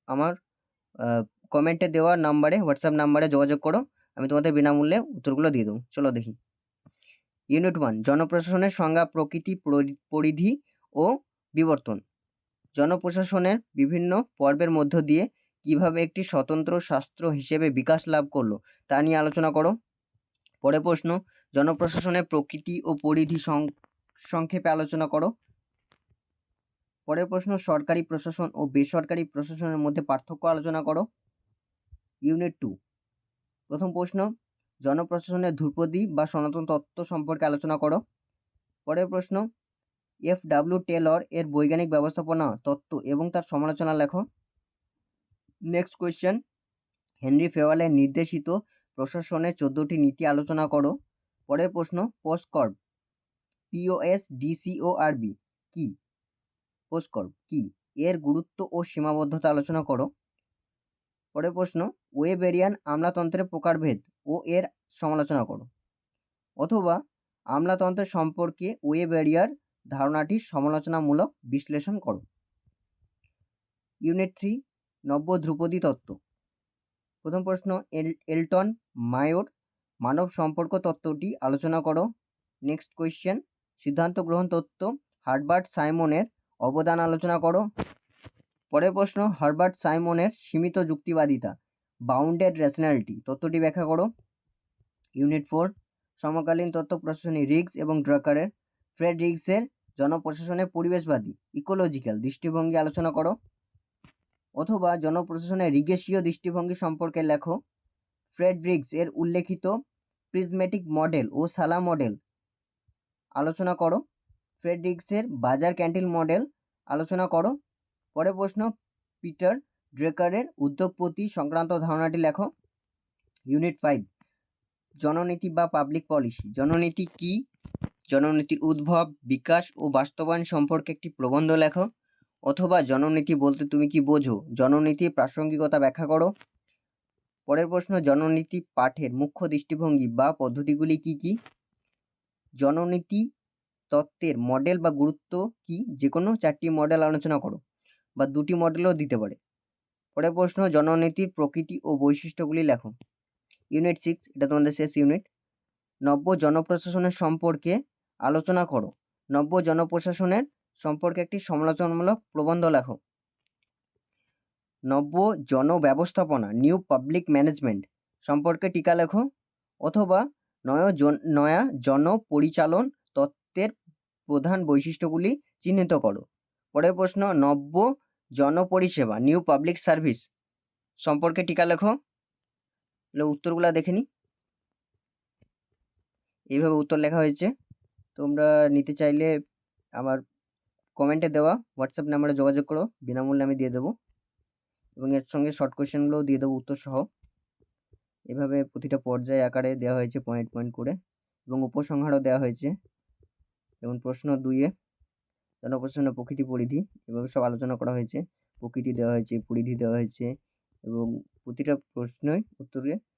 আমার কমেন্টে দেওয়া নাম্বারে, হোয়াটসঅ্যাপ নাম্বারে যোগাযোগ করো। আমি তোমাদের বিনামূল্যে উত্তরগুলো দিয়ে দেবো। চলো দেখি। ইউনিট 1, জনপ্রশাসনের সংজ্ঞা, প্রকৃতি, পরিধি ও বিবর্তন। জনপ্রশাসনের বিভিন্ন পর্বের মধ্য দিয়ে কিভাবে একটি স্বতন্ত্র শাস্ত্র হিসেবে বিকাশ লাভ করলো তা নিয়ে আলোচনা করো। পরের প্রশ্ন, জনপ্রশাসনের প্রকৃতি ও পরিধি সংক্ষেপে আলোচনা করো। পরের প্রশ্ন, সরকারি প্রশাসন ও বেসরকারি প্রশাসনের মধ্যে পার্থক্য আলোচনা করো। ইউনিট 2, প্রথম প্রশ্ন, জনপ্রশাসনের ধ্রুপদী বা সনাতন তত্ত্ব সম্পর্কে আলোচনা করো। পরের প্রশ্ন, F.W. টেলর এর বৈজ্ঞানিক ব্যবস্থাপনা তত্ত্ব এবং তার সমালোচনা লেখো। নেক্সট কোয়েশ্চেন, হেনরি ফেওয়ালের নির্দেশিত প্রশাসনের 14টি নীতি আলোচনা করো। পরের প্রশ্ন, পোস্টকর্প, POSDCORB কি? পোস্টকর্প কি? এর গুরুত্ব ও সীমাবদ্ধতা আলোচনা করো। পরের প্রশ্ন, ওয়েবেরিয়ান আমলাতন্ত্রের প্রকারভেদ ও এর সমালোচনা করো। অথবা আমলাতন্ত্রের সম্পর্কে ওয়েবেরিয়ার ধারণাটির সমালোচনামূলক বিশ্লেষণ করো। ইউনিট 3, নব্য ধ্রুপদী তত্ত্ব। প্রথম প্রশ্ন, এলটন মায়োর মানব সম্পর্ক তত্ত্বটি আলোচনা করো। নেক্সট কোয়েশ্চেন, সিদ্ধান্ত গ্রহণ তত্ত্ব, হার্বার্ট সাইমনের অবদান আলোচনা করো। পরের প্রশ্ন, হার্বার্ট সাইমনের সীমিত যুক্তিবাদিতা, বাউন্ডেড রেশনালিটি তত্ত্বটি ব্যাখ্যা করো। ইউনিট 4, সমকালীন তত্ত্ব প্রশাসনী, রিগস এবং ড্রাকারের, ফ্রেড রিগসের জনপ্রশাসনের পরিবেশবাদী ইকোলজিক্যাল দৃষ্টিভঙ্গি আলোচনা করো। অথবা জনপ্রশাসনের রিগেশীয় দৃষ্টিভঙ্গি সম্পর্কে লেখো। ফ্রেড রিগস এর উল্লেখিত প্রিজমেটিক মডেল ও সালা মডেল আলোচনা করো। ফ্রেড রিগসের বাজার ক্যান্টিন মডেল আলোচনা করো। পরের প্রশ্ন, পিটার ড্রেকারের উদ্যোগপতি সংক্রান্ত ধারণাটি লেখো। ইউনিট 5, জননীতি বা পাবলিক পলিসি। জননীতি কি? জননীতির উদ্ভব, বিকাশ ও বাস্তবায়ন সম্পর্কে একটি প্রবন্ধ লেখো। অথবা জননীতি বলতে তুমি কি বোঝো? জননীতির প্রাসঙ্গিকতা ব্যাখ্যা করো। পরের প্রশ্ন, জননীতি পাঠের মুখ্য দৃষ্টিভঙ্গি বা পদ্ধতিগুলি কি কি? জননীতি তত্ত্বের মডেল বা গুরুত্ব কি? যে কোনো 4টি মডেল আলোচনা করো, বা 2টি মডেলও দিতে পারে। পরের প্রশ্ন, জননীতির প্রকৃতি ও বৈশিষ্ট্যগুলি লেখো। ইউনিট 6, এটা তোমাদের শেষ ইউনিট। নব্য জনপ্রশাসনের সম্পর্কে আলোচনা করো। নব্য জনপ্রশাসনের সম্পর্কে একটি সমালোচনামূলক প্রবন্ধ লেখো। নব্য জনব্যবস্থাপনা, নিউ পাবলিক ম্যানেজমেন্ট সম্পর্কে টিকা লেখো। অথবা নয়া জনপরিচালন তত্ত্বের প্রধান বৈশিষ্ট্যগুলি চিহ্নিত করো। পরের প্রশ্ন, নব্য জনপরিষেবা, নিউ পাবলিক সার্ভিস সম্পর্কে টিকা লেখো। উত্তরগুলা দেখে নি। এইভাবে উত্তর লেখা হয়েছে। তোমরা নিতে চাইলে আমার কমেন্টে দেওয়া হোয়াটসঅ্যাপ নাম্বারে যোগাযোগ করো, বিনামূল্যে আমি দিয়ে দেবো, এবং এর সঙ্গে শর্ট কোয়েশ্চেনগুলোও দিয়ে দেবো উত্তর সহ। এভাবে প্রতিটা পর্যায়ে আকারে দেওয়া হয়েছে পয়েন্ট পয়েন্ট করে, এবং উপসংহারও দেওয়া হয়েছে। যেমন প্রশ্ন 2-এ জনপ্রশাসনের প্রকৃতি, পরিধি, এভাবে সব আলোচনা করা হয়েছে। প্রকৃতি দেওয়া হয়েছে, পরিধি দেওয়া হয়েছে, এবং প্রতিটা প্রশ্নই উত্তরে